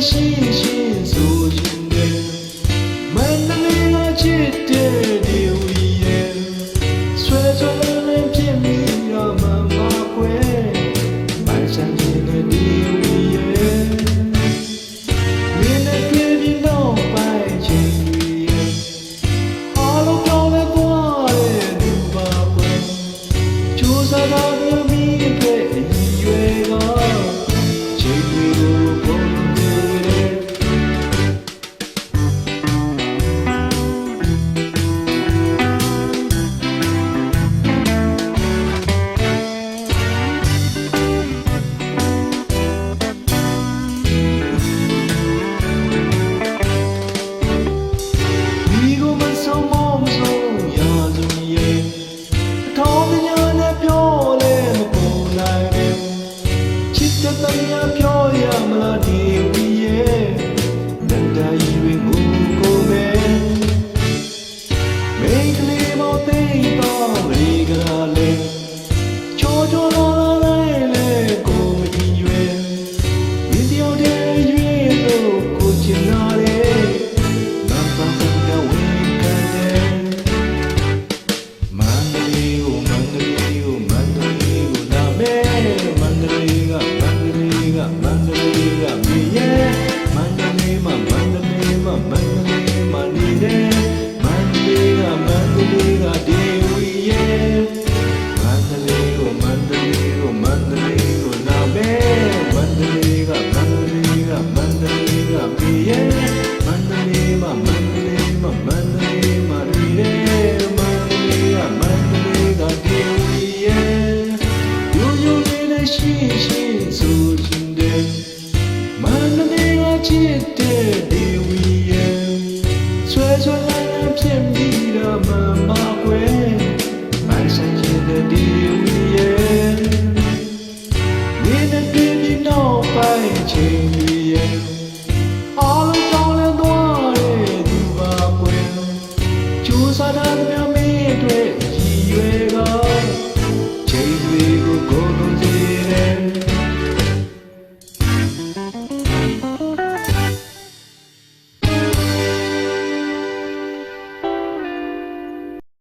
ရှိရှိဆိုရှင်တယ်မန္တလေးကချစ်တဲ့ဒီဝီရဲ့ဆွဲဆွဲနဲ့ဖြစ်မိတော့မှမခွဲမိုင်းဆိုင်တဲ့ဒီဝီရဲ့မင်းနဲ့တွေ့ပြီးတော့ပိုင်ချင်ရဲ့အားလုံးကြောင်းလဲသွားတဲ့ဒီပါကွယ်ကြိုးစားတော့မိအတွက်အကြီးရွယ်ကချိန်တွေကိုပုံနေတဲ့ပြောရမလားဒီဝီရဲ့တန်တရာရွေးကိုကိုပဲမိတ်ကလေးမောသိတော့ရီကလာလေချိုးချိုးလာလေကိုမကြည့်ရွယ်ဒီတယောက်တည်းရွေးလို့ကိုချင်လာလေမပန်းကဝေးကနေမန္တလေးကိုမန္တလေးကိုမန္တလေးကိုလာမယ်မန္တလေးကမန္တလေးကမြေရဲ့မန္တလေးမှာမန္တလေးမှာမန္တလေးမှာနေတယ်မန္တလေးကဒီဝီရဲ့မန္တလေးကိုမန္တလေးကိုမန္တလေးကိုလာမယ်မန္တလေးကမန္တလေးကမန္တလေးကမြေရဲ့မန္တလေးမှာမန္တလေးမှာမန္တလေးမှာနေတယ်မန္တလေးကဒီဝီရဲ့ရိုးရိုးလေးနဲ့ရှိရှိဆိုရှင်တယ်မန္တလေးကချစ်တဲ့ဒီဝီရဲ့ဆွဲဆွဲနဲ့ဖြစ်ပြီးတော့မှမကွယ်မိုင်းဆိုင်တဲ့ဒီဝီရဲ့မင်းနဲ့တွေ့ပြီးတော့ပိုင်ချိန်ရဲ့